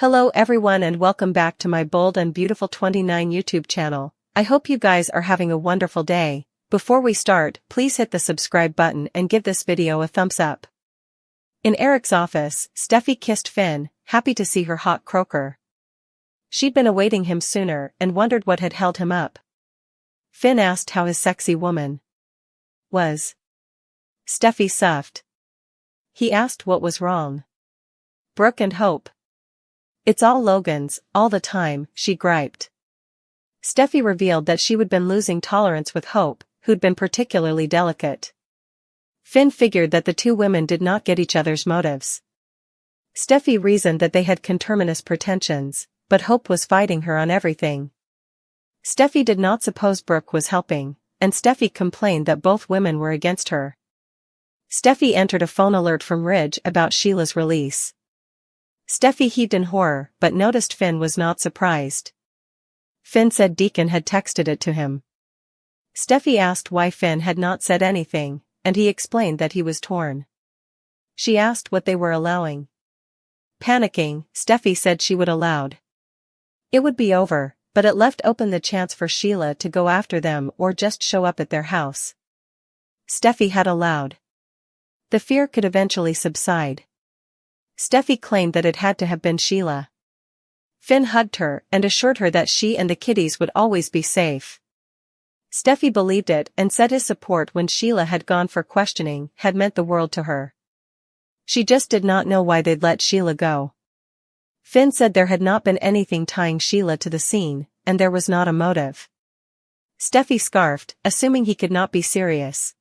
Hello everyone and welcome back to my Bold and Beautiful 29 YouTube channel. I hope you guys are having a wonderful day. Before we start, please hit the subscribe button and give this video a thumbs up. In Eric's office, Steffy kissed Finn, happy to see her hot croaker. She'd been awaiting him sooner and wondered what had held him up. Finn asked how his sexy woman was. Steffy soughed. He asked what was wrong. Brooke and Hope. It's all Logan's, all the time, she griped. Steffy revealed that she had been losing tolerance with Hope, who'd been particularly delicate. Finn figured that the two women did not get each other's motives. Steffy reasoned that they had conterminous pretensions, but Hope was fighting her on everything. Steffy did not suppose Brooke was helping, and Steffy complained that both women were against her. Steffy entered a phone alert from Ridge about Sheila's release. Steffy heaved in horror, but noticed Finn was not surprised. Finn said Deacon had texted it to him. Steffy asked why Finn had not said anything, and he explained that he was torn. She asked what they were allowing. Panicking, Steffy said she would allowed. It would be over, but it left open the chance for Sheila to go after them or just show up at their house. Steffy had allowed. The fear could eventually subside. Steffy claimed that it had to have been Sheila. Finn hugged her and assured her that she and the kiddies would always be safe. Steffy believed it and said his support when Sheila had gone for questioning had meant the world to her. She just did not know why they'd let Sheila go. Finn said there had not been anything tying Sheila to the scene, and there was not a motive. Steffy scarfed, assuming he could not be serious.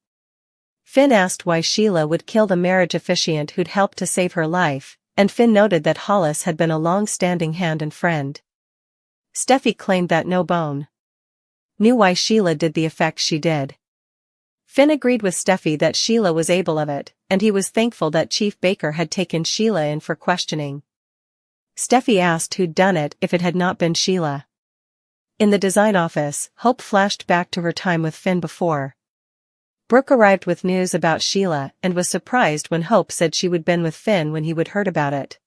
Finn asked why Sheila would kill the marriage officiant who'd helped to save her life, and Finn noted that Hollis had been a long-standing hand and friend. Steffy claimed that no bone knew why Sheila did the effects she did. Finn agreed with Steffy that Sheila was able of it, and he was thankful that Chief Baker had taken Sheila in for questioning. Steffy asked who'd done it if it had not been Sheila. In the design office, Hope flashed back to her time with Finn before. Brooke arrived with news about Sheila and was surprised when Hope said she would been with Finn when he would heard about it.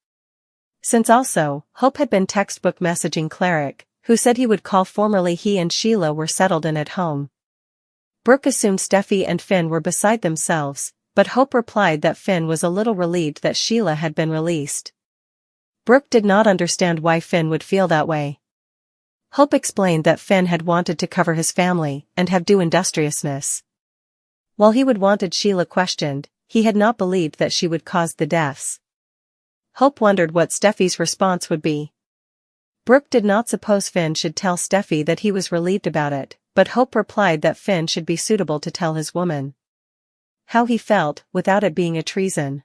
Since also, Hope had been textbook messaging Cleric, who said he would call formerly he and Sheila were settled and at home. Brooke assumed Steffy and Finn were beside themselves, but Hope replied that Finn was a little relieved that Sheila had been released. Brooke did not understand why Finn would feel that way. Hope explained that Finn had wanted to cover his family and have due industriousness. While he would wanted Sheila questioned, he had not believed that she would cause the deaths. Hope wondered what Steffy's response would be. Brooke did not suppose Finn should tell Steffy that he was relieved about it, but Hope replied that Finn should be suitable to tell his woman how he felt, without it being a treason.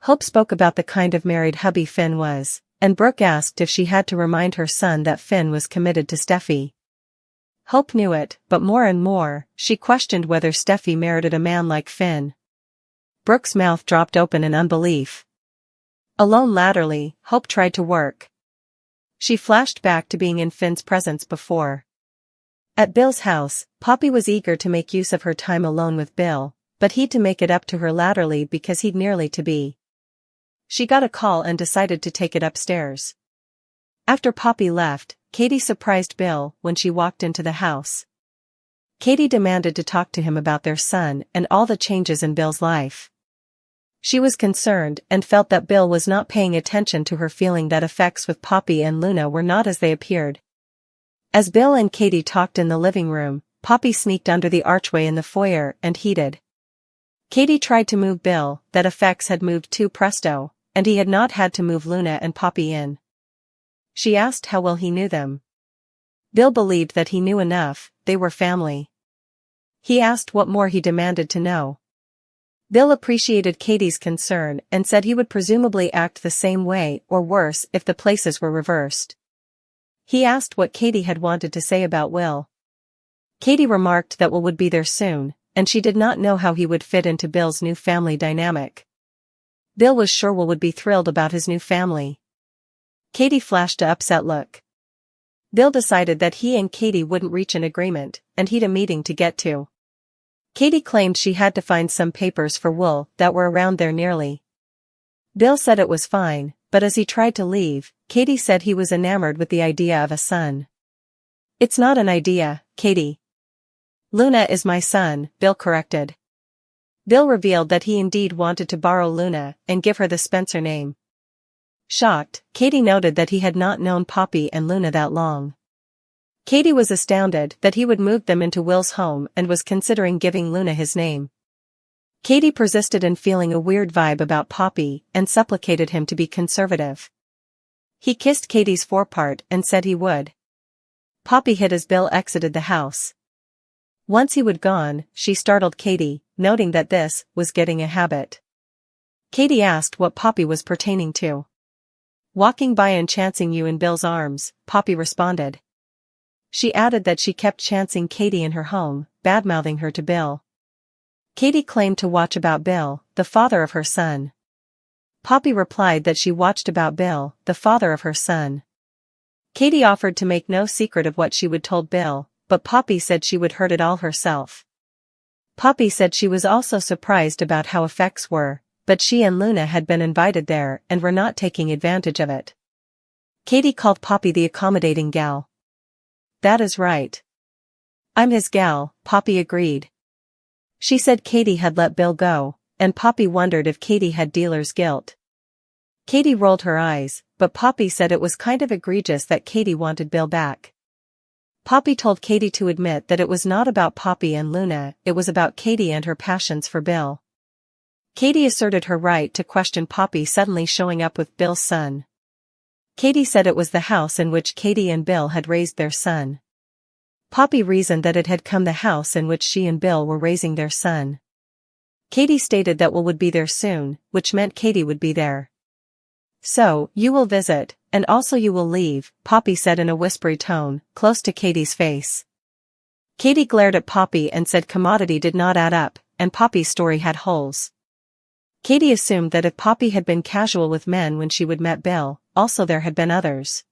Hope spoke about the kind of married hubby Finn was, and Brooke asked if she had to remind her son that Finn was committed to Steffy. Hope knew it, but more and more, she questioned whether Steffy merited a man like Finn. Brooke's mouth dropped open in unbelief. Alone latterly, Hope tried to work. She flashed back to being in Finn's presence before. At Bill's house, Poppy was eager to make use of her time alone with Bill, but he'd to make it up to her latterly because he'd nearly to be. She got a call and decided to take it upstairs. After Poppy left, Katie surprised Bill when she walked into the house. Katie demanded to talk to him about their son and all the changes in Bill's life. She was concerned and felt that Bill was not paying attention to her, feeling that effects with Poppy and Luna were not as they appeared. As Bill and Katie talked in the living room, Poppy sneaked under the archway in the foyer and heeded. Katie tried to move Bill, that effects had moved too presto, and he had not had to move Luna and Poppy in. She asked how well he knew them. Bill believed that he knew enough, they were family. He asked what more he demanded to know. Bill appreciated Katie's concern and said he would presumably act the same way or worse if the places were reversed. He asked what Katie had wanted to say about Will. Katie remarked that Will would be there soon, and she did not know how he would fit into Bill's new family dynamic. Bill was sure Will would be thrilled about his new family. Katie flashed an upset look. Bill decided that he and Katie wouldn't reach an agreement, and he'd a meeting to get to. Katie claimed she had to find some papers for Will that were around there nearly. Bill said it was fine, but as he tried to leave, Katie said he was enamored with the idea of a son. "It's not an idea, Katie. Luna is my son," Bill corrected. Bill revealed that he indeed wanted to borrow Luna and give her the Spencer name. Shocked, Katie noted that he had not known Poppy and Luna that long. Katie was astounded that he would move them into Will's home and was considering giving Luna his name. Katie persisted in feeling a weird vibe about Poppy and supplicated him to be conservative. He kissed Katie's forepart and said he would. Poppy hid as Bill exited the house. Once he would gone, she startled Katie, noting that this was getting a habit. Katie asked what Poppy was pertaining to. "Walking by and chancing you in Bill's arms," Poppy responded. She added that she kept chancing Katie in her home, badmouthing her to Bill. Katie claimed to watch about Bill, the father of her son. Poppy replied that she watched about Bill, the father of her son. Katie offered to make no secret of what she would told Bill, but Poppy said she would heard it all herself. Poppy said she was also surprised about how effects were, but she and Luna had been invited there and were not taking advantage of it. Katie called Poppy the accommodating gal. "That is right. I'm his gal," Poppy agreed. She said Katie had let Bill go, and Poppy wondered if Katie had dealer's guilt. Katie rolled her eyes, but Poppy said it was kind of egregious that Katie wanted Bill back. Poppy told Katie to admit that it was not about Poppy and Luna, it was about Katie and her passions for Bill. Katie asserted her right to question Poppy suddenly showing up with Bill's son. Katie said it was the house in which Katie and Bill had raised their son. Poppy reasoned that it had come the house in which she and Bill were raising their son. Katie stated that Will would be there soon, which meant Katie would be there. "So, you will visit, and also you will leave," Poppy said in a whispery tone, close to Katie's face. Katie glared at Poppy and said commodity did not add up, and Poppy's story had holes. Katie assumed that if Poppy had been casual with men when she would met Bill, also there had been others.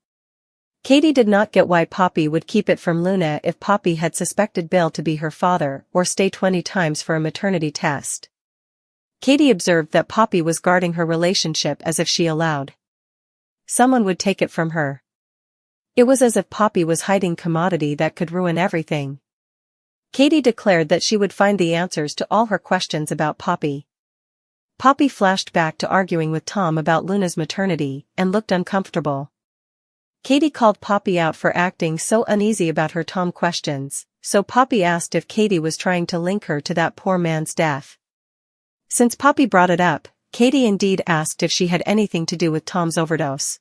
Katie did not get why Poppy would keep it from Luna if Poppy had suspected Bill to be her father or stay 20 times for a maternity test. Katie observed that Poppy was guarding her relationship as if she allowed someone would take it from her. It was as if Poppy was hiding commodity that could ruin everything. Katie declared that she would find the answers to all her questions about Poppy. Poppy flashed back to arguing with Tom about Luna's maternity and looked uncomfortable. Katie called Poppy out for acting so uneasy about her Tom questions, so Poppy asked if Katie was trying to link her to that poor man's death. Since Poppy brought it up, Katie indeed asked if she had anything to do with Tom's overdose.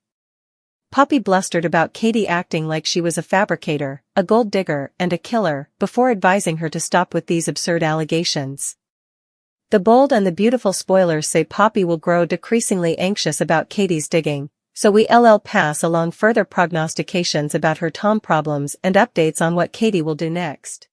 Poppy blustered about Katie acting like she was a fabricator, a gold digger, and a killer, before advising her to stop with these absurd allegations. The Bold and the Beautiful spoilers say Poppy will grow decreasingly anxious about Katie's digging, so we pass along further prognostications about her Tom problems and updates on what Katie will do next.